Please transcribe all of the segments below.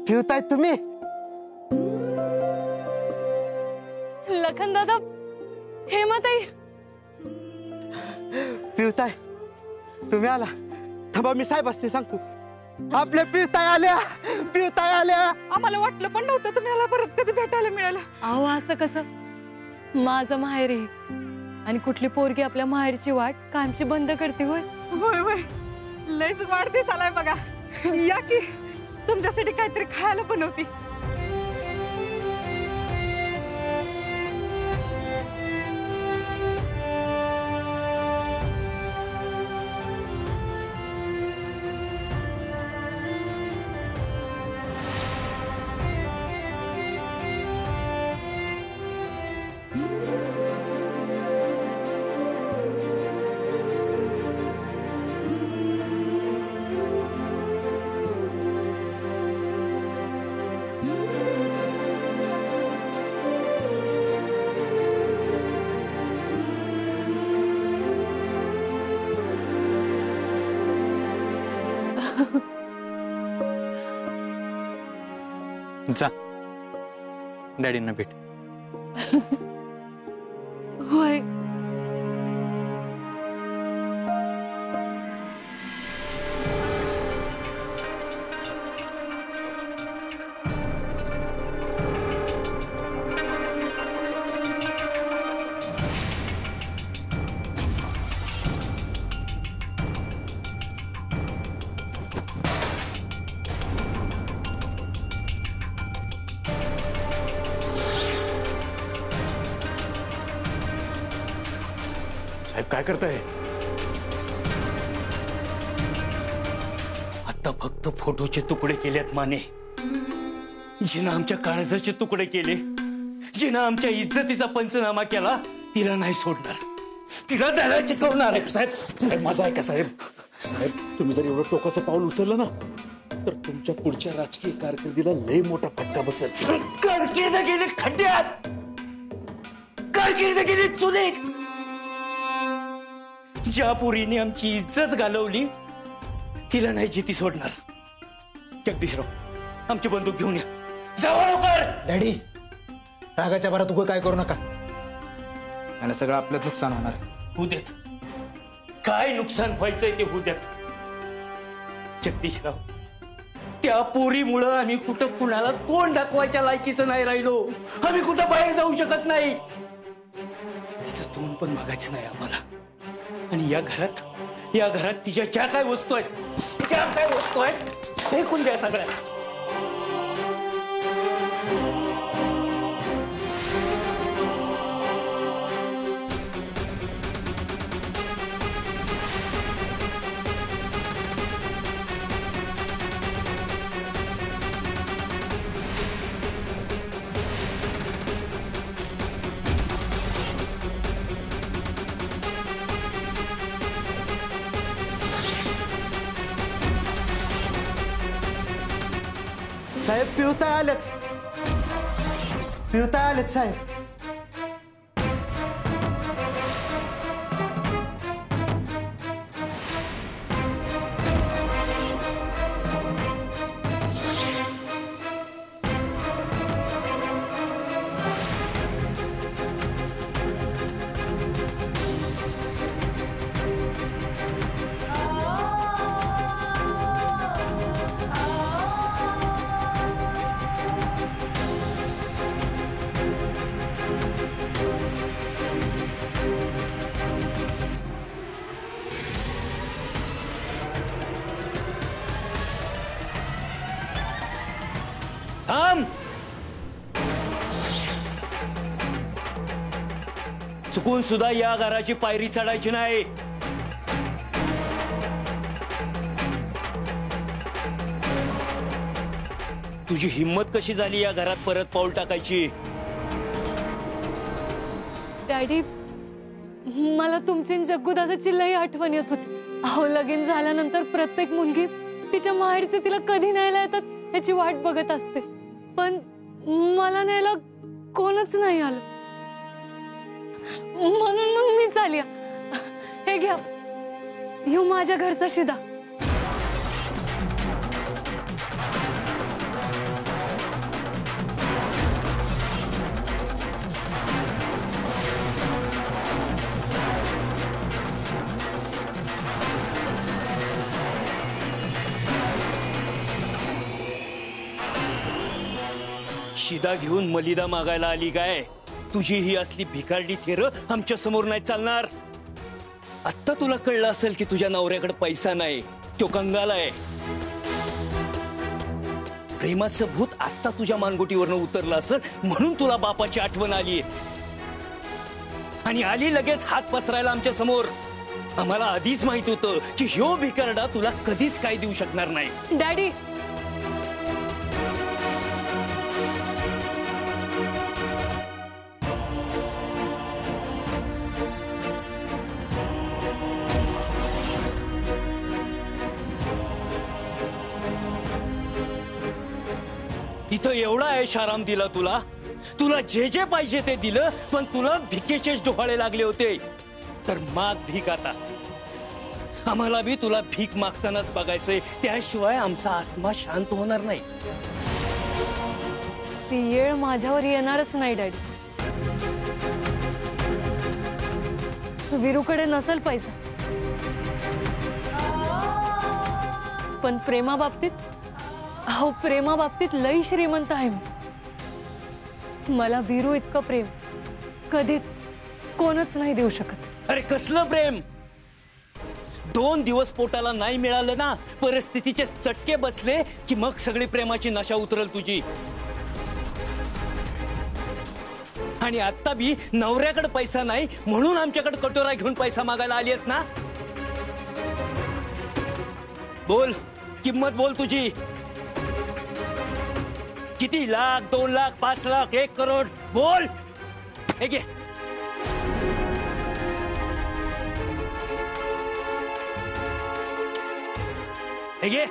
पिवताय तुम्ही? लखन दादा, हेमाताई पिवताय तुम्ही आला? थांबा मी साहेबांनी सांगतो. आपल्या पिवताय आल्या, पिवताय आल्या. आम्हाला वाटलं पण नव्हतं तुम्हाला परत कधी भेटायला मिळालं. अहो असं कसं? माझं माहेर आहे आणि कुठली पोरगी आपल्या माहेरची वाट कामची बंद करते होय? होय होय, लयच वाढदिवस आलाय बघा. या की तुमच्यासाठी काहीतरी खायला बनवती. जा डॅडींना भेट. होय. साहेब काय करताय? आता फक्त फोटोचे तुकडे केलेत माने. जिनं आमच्या काळजाचे तुकडे केले, जिनं आमच्या इज्जतीचा पंचनामा केला, तिला नाही सोडणार, तिला त्याला चिकवणार. साहेब साहेब माझा ऐका साहेब. साहेब तुम्ही जर एवढं टोकाचं पाऊल उचललं ना तर तुमच्या पुढच्या राजकीय कारकिर्दीला लय मोठा फटका बसेल. कारकीर्द गेली खड्ड्यात, कारकीर्द गेली चुलीत. ज्या पोरीने आमची इज्जत घालवली तिला नाही जिती सोडणार. जगदीशराव, आमची बंदूक घेऊन या, जावा लवकर. डॅडी, रागाच्या भरात उगं काय करू नका, आणि सगळं आपलं नुकसान होणार. होऊ देत, काय नुकसान व्हायचंय ते होऊ देत. जगदीशराव, त्या पोरीमुळं आम्ही कुठं कुणाला तोंड दाखवायच्या लायकीचं नाही राहिलो. आम्ही कुठं बाहेर जाऊ शकत नाही. तिचं तोंड पण मागायचं नाही आम्हाला. आणि या घरात तिच्या ज्या काय वस्तू आहेत फेकून द्या सगळ्या. साहेब पिवताय आलेत, पिवताय आलेत साहेब. थांब. चुकून सुद्धा या घराची पायरी चढायची नाही. तुझी हिम्मत कशी झाली या घरात परत पाऊल टाकायची? डॅडी, मला तुमची जग्गू दादाची लई आठवण येत होती. अहो, लगीन झाल्यानंतर प्रत्येक मुलगी तिच्या माहेरचे तिला कधी न्यायला येतात याची वाट बघत असते, पण मला न्यायला कोणच नाही आलं. म्हणून मग मीच आली. हे घ्या, ह्यो माझ्या घरचा शिदा. शिदा घेऊन मलिदा मागायला आली काय? तुझी ही असली भिकारडी थेर आमच्या समोर नाही चालणार. आत्ता तुला कळलं असेल की तुझ्या नवऱ्याकडे पैसा नाही, तो कंगाल आहे. प्रेमाचं भूत आत्ता तुझ्या मानगुटीवरनं उतरलं असेल म्हणून तुला बापाची आठवण आली आणि आली लगेच हात पसरायला आमच्या समोर. आम्हाला आधीच माहित होतं की ह्यो भिकारडा तुला कधीच काय देऊ शकणार नाही. डॅडी, इथं एवढा ऐश आराम दिला तुला, तुला जे जे पाहिजे ते दिलं, पण तुला भिकेचेच डोहाळे लागले होते. तर माग भीक आता. आम्हाला बी तुला भीक मागतानाच बघायचंय, त्याशिवाय आमचा आत्मा शांत होणार नाही. ती येळ माझ्यावर येणारच नाही डॅडी. वीरूकडे नसेल पैसा, पण प्रेमाबाबतीत, अहो प्रेमाबाबतीत लई श्रीमंत आहे मी. मला वीरू इतकं प्रेम कधीच कोणच नाही देऊ शकत. अरे कसलं प्रेम? 2 दिवस पोटाला नाही मिळालं ना, परिस्थितीचे चटके बसले की मग सगळी प्रेमाची नशा उतरल तुझी. आणि आता बी नवऱ्याकडे पैसा नाही म्हणून आमच्याकडे कटोरा घेऊन पैसा मागायला आलीस ना? बोल, किंमत बोल तुझी. किती लाख, 2 लाख, 5 लाख, 1 करोड बोल. हे घे. हे घे.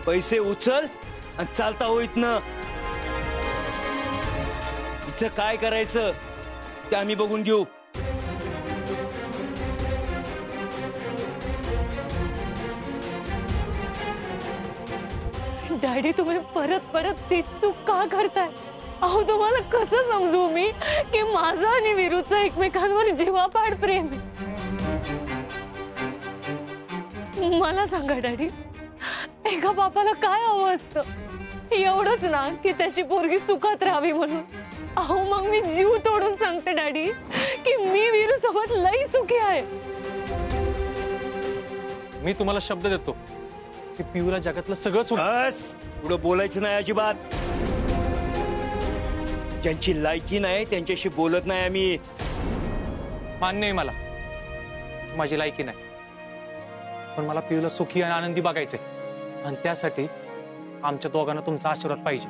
पैसे उचल आणि चालता हो इथनं. हिचं काय करायचं ते आम्ही बघून घेऊ. डॅडी, तुम्ही परत परत तीच चूक का करताय? अहो तुम्हाला कसं समजू मी की माझं आणि वीरूचं एकमेकांवर जीवापाड प्रेम आहे? मला सांगा डॅडी, एका बापाला काय हवं असतं? एवढंच ना की त्याची पोरगी सुखात राहावी म्हणून. अहो मग मी जीव तोडून सांगते डॅडी की मी वीरू सोबत लई सुखी आहे. मी तुम्हाला शब्द देतो की पिऊला जगातलं सगळं सोड. बस, पुढे बोलायचं नाही अजिबात. ज्यांची लायकी नाही त्यांच्याशी बोलत नाही आम्ही. मान्य आहे मला, माझी लायकी नाही, पण मला पिऊला सुखी आणि आनंदी बघायचंय. आणि त्यासाठी आमच्या दोघांना तुमचा आशीर्वाद पाहिजे.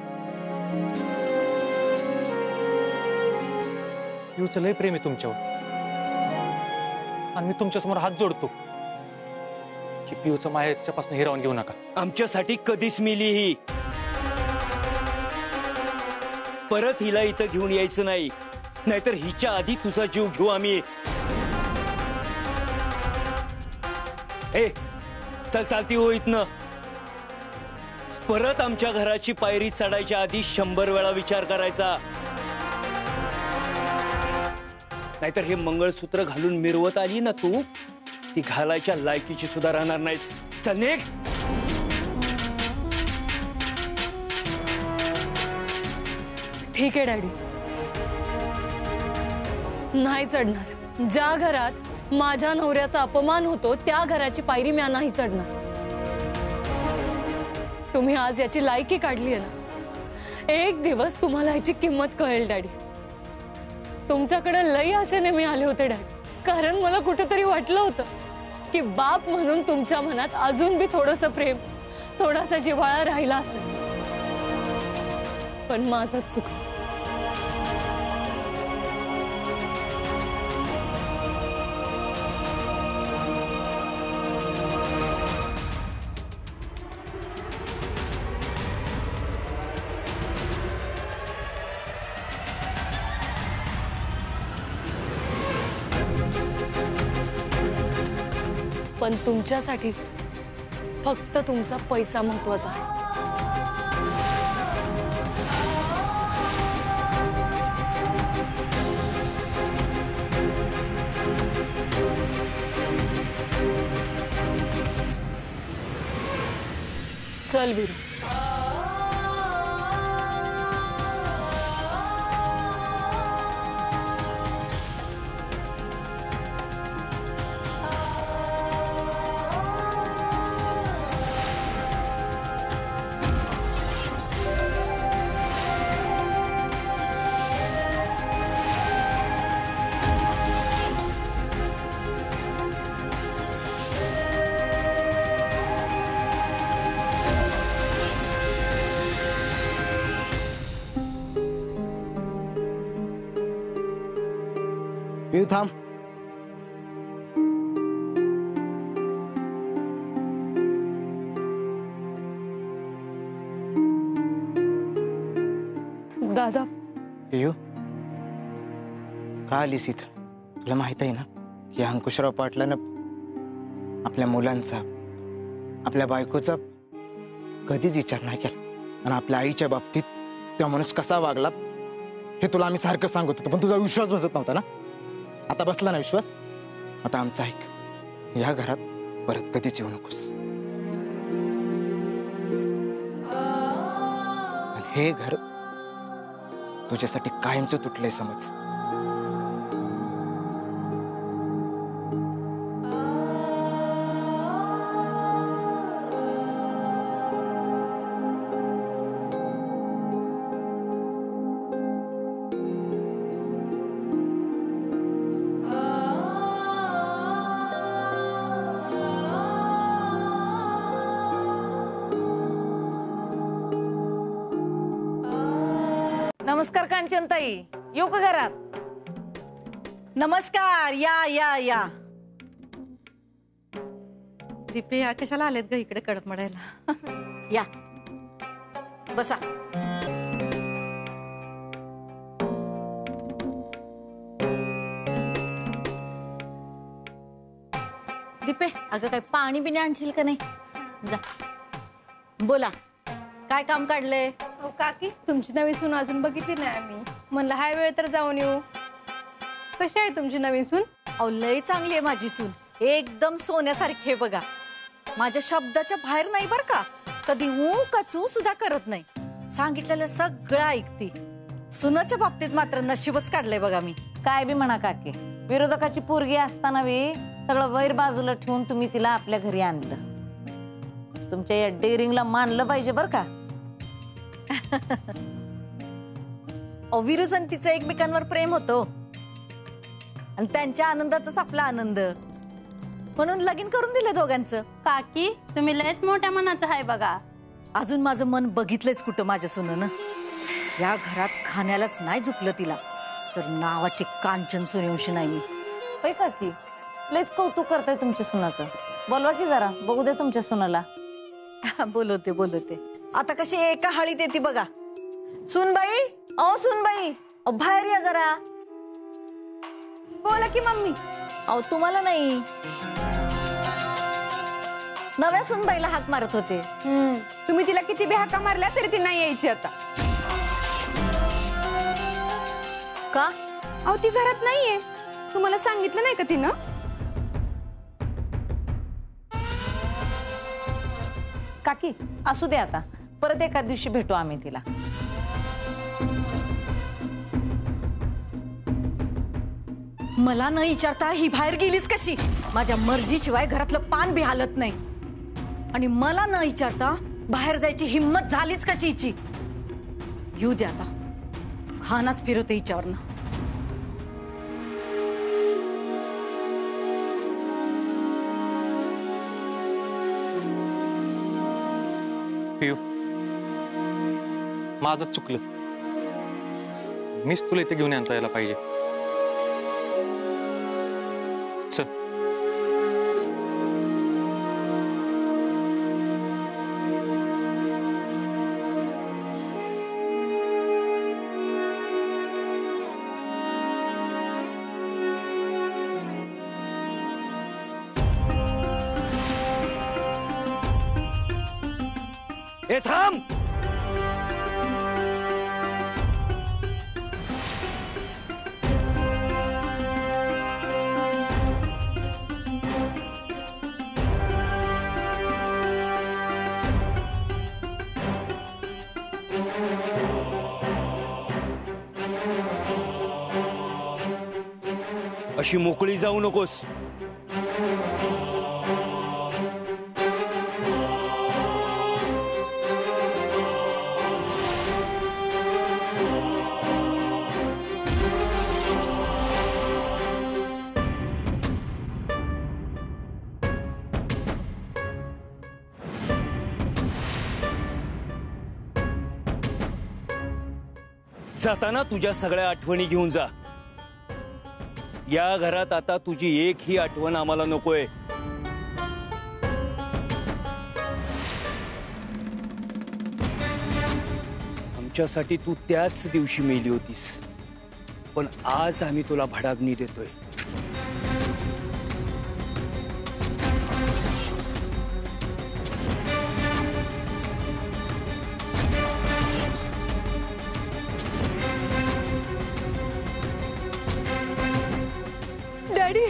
पिऊचं लय प्रेम आहे तुमच्यावर आणि मी तुमच्यासमोर हात जोडतो की पिऊचं माहेर तिच्यापासून हिरावून घेऊ नका. आमच्यासाठी कधीच मिली ही. परत हिला इथं घेऊन यायचं नाही, नाहीतर हिच्या आधी तुझा जीव घेऊ आम्ही. ए चल, चालती हो इथनं. परत आमच्या घराची पायरी चढायच्या आधी 100 वेळा विचार करायचा, नाहीतर हे मंगळसूत्र घालून मिरवत आली ना तू, ती घालायच्या लायकीची सुद्धा राहणार नाहीस. चल निघ. ठीक आहे डॅडी, नाही चढणार. ज्या घरात माझ्या नवऱ्याचा अपमान होतो त्या घराची पायरी मी नाही चढणार. तुम्ही आज याची लायकी काढली आहे ना, एक दिवस तुम्हाला याची किंमत कळेल डॅडी. तुमच्याकडे लई आशेने मी आले होते डॅडी, कारण मला कुठेतरी वाटलं होतं की बाप म्हणून तुमच्या मनात अजून बी थोडंसं प्रेम, थोडासा जिव्हाळा राहिला असेल. पण माझं चुकलं. पण तुमच्यासाठी फक्त तुमचा पैसा महत्वाचा आहे. चल वीरू. पिऊ थांब. दादा पिऊ का आलीस इथं? तुला माहित आहे ना की अंकुशराव पाटलानं आपल्या मुलांचा आपल्या बायकोचा कधीच विचार नाही केला आणि आपल्या आईच्या बाबतीत त्या माणूस कसा वागला हे तुला आम्ही सारखं सांगत होतो, पण तुझा विश्वास बसत नव्हता ना. आता बसला ना विश्वास. आता आमचा ऐक, या घरात परत कधीच येऊ नकोस. आणि हे घर तुझ्यासाठी कायमचं तुटलंय समज. नमस्कार कांचनताई, येऊ का घरात? नमस्कार. या या या. दीपे या कशाला आलेत ग इकडे कडक मडायला? या बसा. दीपे अगं काय पाणी बिणी आणशील का नाही? जा बोला, काय काम काढलंय? हो काकी, तुमची नवी सून अजून बघितली नाही आम्ही. म्हणलं हाय वेळ तर जाऊन येऊ. कशी आहे तुमची नवीन सून? अहो लय चांगली आहे माझी सून, एकदम सोन्यासारखी आहे बघा. माझ्या शब्दाच्या बाहेर नाही बर का, कधी ऊ का चू सुद्धा करत नाही. सांगितलेलं सगळं ऐकती. सुनाच्या बाबतीत मात्र नशीबच काढलंय बघा मी. काय बी म्हणा काकी, विरोधकाची पोरगी असताना बी सगळं वैर बाजूला ठेवून तुम्ही तिला आपल्या घरी आणलं. तुमच्या या डेअरिंगला मानलं पाहिजे बर का. विरुज आणि तिचं एकमेकांवर प्रेम होतं आणि त्यांच्या आनंदातच आपला आनंद, म्हणून लगीन करून दिलं दोघांचं. काकी तुम्ही लयच मोठ्या मनाचं आहे बघा. अजून माझं मन बघितलंच कुठं माझ्या सुनेनं. या घरात खाण्यालाच नाही झुकलं तिला तर नावाची कांचन सूर्यवंशी नाही मी. होय काकी, लयच कौतुक करताय तुमच्या सुनाचं. बोलवा की जरा, बघू दे तुमच्या सुनाला. बोलवते बोलवते. आता कशी एका हाळीत येते बघा. सुनबाई, अहो सुनबाई, बाहेर या जरा. बोला की मम्मी. अहो तुम्हाला नाही, नव्या सुनबाईला हाक मारत होते. तुम्ही तिला किती बी हाका मारल्या तरी ती नाही यायची आता. का? अहो ती घरात नाहीये. तुम्हाला सांगितलं नाही का तिनं? काकी असू दे, आता परत एका दिवशी भेटू आम्ही तिला. मला न विचारता ही बाहेर गेलीच कशी? माझ्या मर्जीशिवाय घरातलं पान बी हालत नाही. आणि मला न विचारता बाहेर जायची हिम्मत झालीच कशी हिची? येऊ दे आता, खानाच फिरवते हिच्यावरनं. पिऊ, माझं चुकलं. मीच तुला इथे घेऊन आणता यायला पाहिजे. चल. ए थांब. अशी मोकळी जाऊ नकोस. जाताना तुझ्या सगळ्या आठवणी घेऊन जा. या घरात आता तुझी एक ही आठवण आम्हाला नकोय. आमच्यासाठी तू त्याच दिवशी मेली होतीस, पण आज आम्ही तुला भडाग्नी देतोय. डॅडी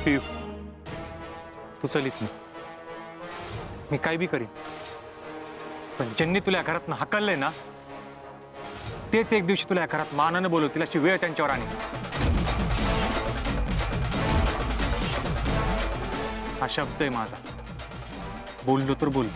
पियू, तू चल इथनं. मी काय बी करीन, पण ज्यांनी तुला घरात हाकललंय ना, तेच एक दिवशी तुला घरात मानानं बोलवतील अशी वेळ त्यांच्यावर आणि हा शब्द आहे माझा. बोललो तर बोल.